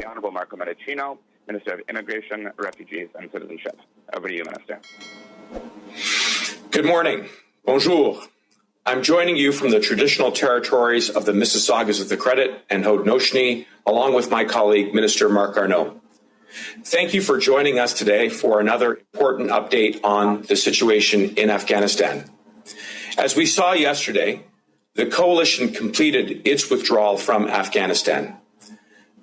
Honourable Markο Mendicino, Minister of Immigration, Refugees and Citizenship. Over to you, Minister. Good morning. Bonjour. I'm joining you from the traditional territories of the Mississaugas of the Credit and Haudenosaunee, along with my colleague, Minister Marc Arnault. Thank you for joining us today for another important update on the situation in Afghanistan. As we saw yesterday, the coalition completed its withdrawal from Afghanistan.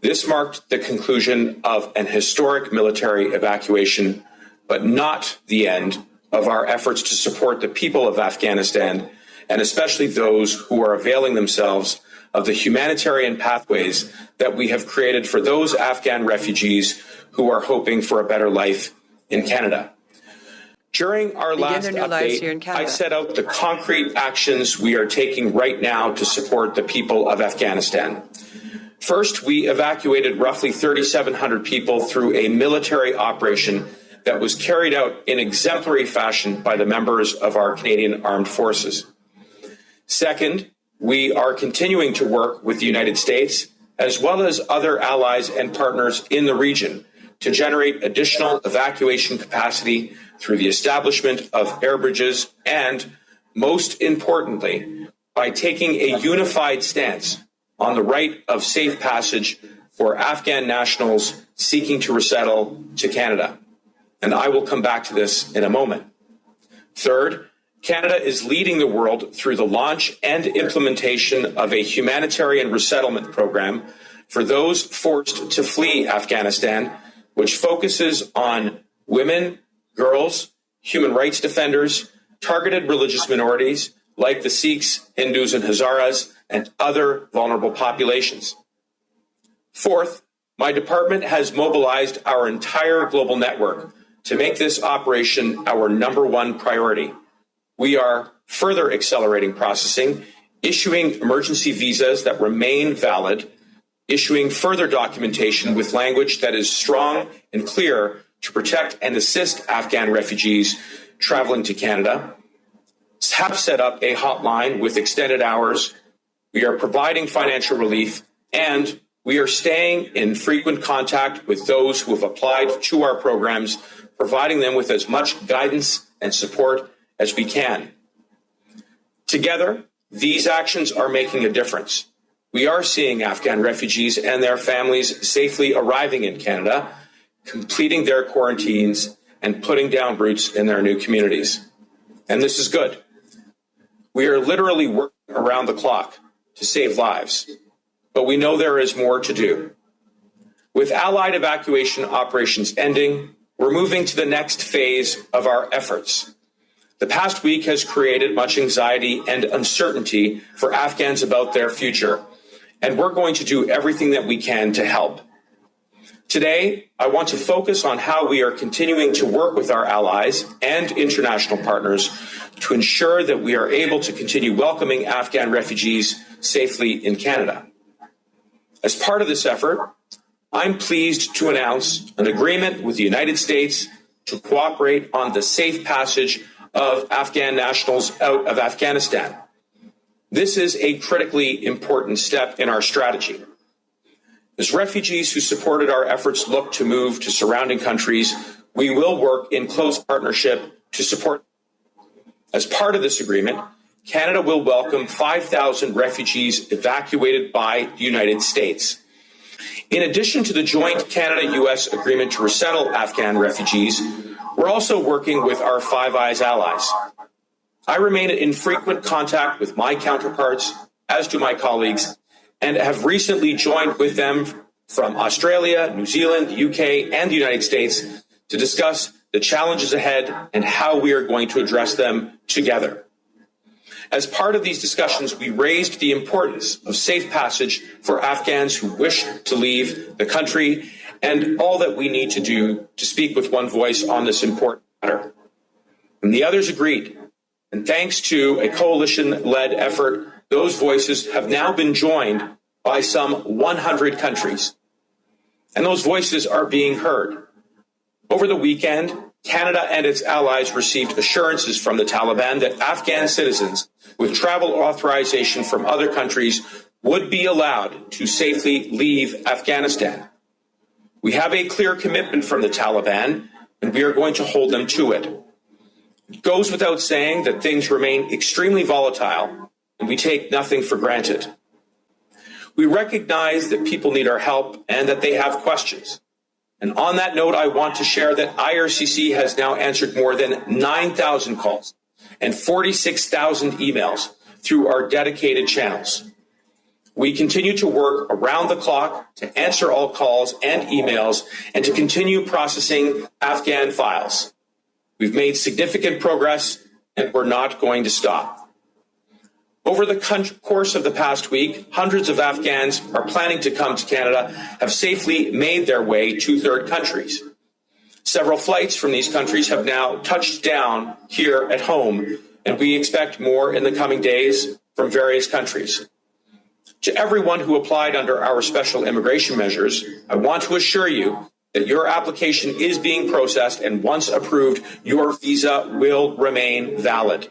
This marked the conclusion of an historic military evacuation, but not the end of our efforts to support the people of Afghanistan, and especially those who are availing themselves of the humanitarian pathways that we have created for those Afghan refugees who are hoping for a better life in Canada. During our last update, I set out the concrete actions we are taking right now to support the people of Afghanistan. First, we evacuated roughly 3,700 people through a military operation that was carried out in exemplary fashion by the members of our Canadian Armed Forces. Second, we are continuing to work with the United States as well as other allies and partners in the region to generate additional evacuation capacity through the establishment of air bridges and, most importantly, by taking a unified stance on the right of safe passage for Afghan nationals seeking to resettle to Canada. And I will come back to this in a moment. Third, Canada is leading the world through the launch and implementation of a humanitarian resettlement program for those forced to flee Afghanistan, which focuses on women, girls, human rights defenders, targeted religious minorities like the Sikhs, Hindus, and Hazaras, and other vulnerable populations. Fourth, my department has mobilized our entire global network to make this operation our number one priority. We are further accelerating processing, issuing emergency visas that remain valid, issuing further documentation with language that is strong and clear to protect and assist Afghan refugees traveling to Canada, have set up a hotline with extended hours. We are providing financial relief, and we are staying in frequent contact with those who have applied to our programs, providing them with as much guidance and support as we can. Together, these actions are making a difference. We are seeing Afghan refugees and their families safely arriving in Canada, completing their quarantines, and putting down roots in their new communities. And this is good. We are literally working around the clock to save lives, but we know there is more to do. With Allied evacuation operations ending, we're moving to the next phase of our efforts. The past week has created much anxiety and uncertainty for Afghans about their future, and we're going to do everything that we can to help. Today, I want to focus on how we are continuing to work with our allies and international partners to ensure that we are able to continue welcoming Afghan refugees safely in Canada. As part of this effort, I'm pleased to announce an agreement with the United States to cooperate on the safe passage of Afghan nationals out of Afghanistan. This is a critically important step in our strategy. As refugees who supported our efforts look to move to surrounding countries, we will work in close partnership to support. As part of this agreement, Canada will welcome 5,000 refugees evacuated by the United States. In addition to the joint Canada-US agreement to resettle Afghan refugees, we're also working with our Five Eyes allies. I remain in frequent contact with my counterparts, as do my colleagues, and have recently joined with them from Australia, New Zealand, the UK, and the United States to discuss the challenges ahead and how we are going to address them together. As part of these discussions, we raised the importance of safe passage for Afghans who wish to leave the country and all that we need to do to speak with one voice on this important matter. And the others agreed. And thanks to a coalition-led effort, those voices have now been joined by some 100 countries. And those voices are being heard. Over the weekend, Canada and its allies received assurances from the Taliban that Afghan citizens with travel authorization from other countries would be allowed to safely leave Afghanistan. We have a clear commitment from the Taliban, and we are going to hold them to it. It goes without saying that things remain extremely volatile, and we take nothing for granted. We recognize that people need our help and that they have questions. And on that note, I want to share that IRCC has now answered more than 9,000 calls and 46,000 emails through our dedicated channels. We continue to work around the clock to answer all calls and emails and to continue processing Afghan files. We've made significant progress, and we're not going to stop. Over the course of the past week, hundreds of Afghans are planning to come to Canada, have safely made their way to third countries. Several flights from these countries have now touched down here at home, and we expect more in the coming days from various countries. To everyone who applied under our special immigration measures, I want to assure you that your application is being processed, and once approved, your visa will remain valid.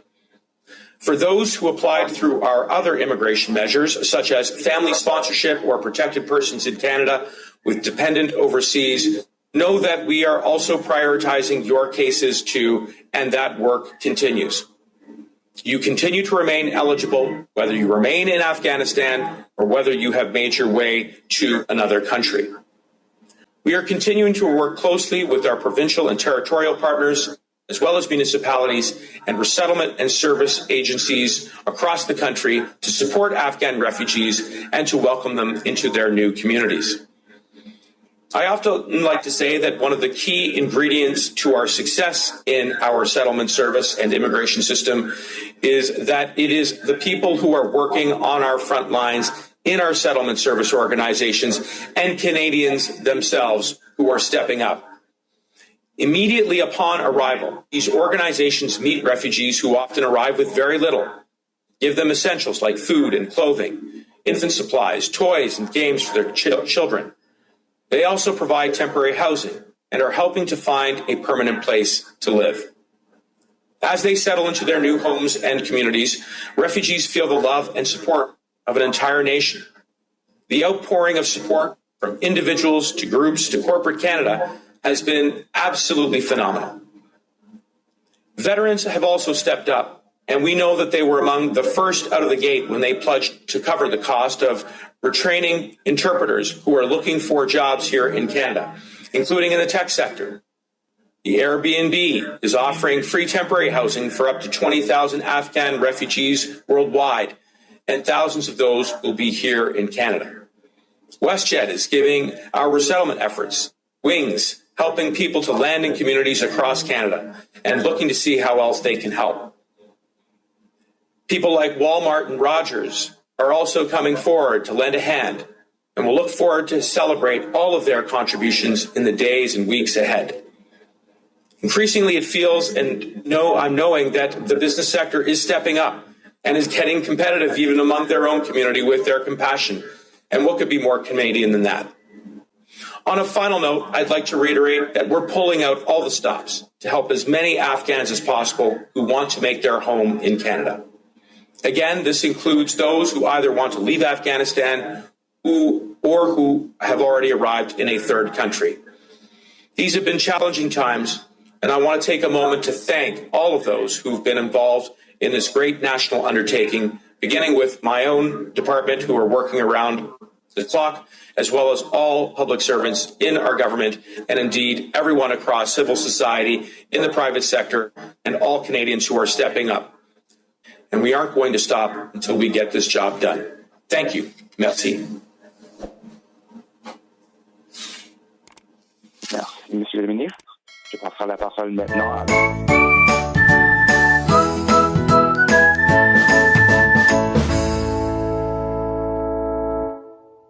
For those who applied through our other immigration measures, such as family sponsorship or protected persons in Canada with dependent overseas, know that we are also prioritizing your cases too, and that work continues. You continue to remain eligible, whether you remain in Afghanistan or whether you have made your way to another country. We are continuing to work closely with our provincial and territorial partners, as well as municipalities and resettlement and service agencies across the country to support Afghan refugees and to welcome them into their new communities. I often like to say that one of the key ingredients to our success in our settlement service and immigration system is that it is the people who are working on our front lines in our settlement service organizations and Canadians themselves who are stepping up. Immediately upon arrival, these organizations meet refugees who often arrive with very little, give them essentials like food and clothing, infant supplies, toys, and games for their children. They also provide temporary housing and are helping to find a permanent place to live. As they settle into their new homes and communities, refugees feel the love and support of an entire nation. The outpouring of support from individuals to groups to corporate Canada has been absolutely phenomenal. Veterans have also stepped up, and we know that they were among the first out of the gate when they pledged to cover the cost of retraining interpreters who are looking for jobs here in Canada, including in the tech sector. The Airbnb is offering free temporary housing for up to 20,000 Afghan refugees worldwide, and thousands of those will be here in Canada. WestJet is giving our resettlement efforts wings, helping people to land in communities across Canada and looking to see how else they can help. People like Walmart and Rogers are also coming forward to lend a hand, and we'll look forward to celebrate all of their contributions in the days and weeks ahead. Increasingly, it feels, and I'm knowing that the business sector is stepping up and is getting competitive even among their own community with their compassion. And what could be more Canadian than that? On a final note, I'd like to reiterate that we're pulling out all the stops to help as many Afghans as possible who want to make their home in Canada. Again, this includes those who either want to leave Afghanistan or who have already arrived in a third country. These have been challenging times, and I want to take a moment to thank all of those who've been involved in this great national undertaking, beginning with my own department who are working around the clock, as well as all public servants in our government, and indeed everyone across civil society, in the private sector, and all Canadians who are stepping up. And we aren't going to stop until we get this job done. Thank you. Merci. Merci, Monsieur le Ministre. Je passerai la parole maintenant à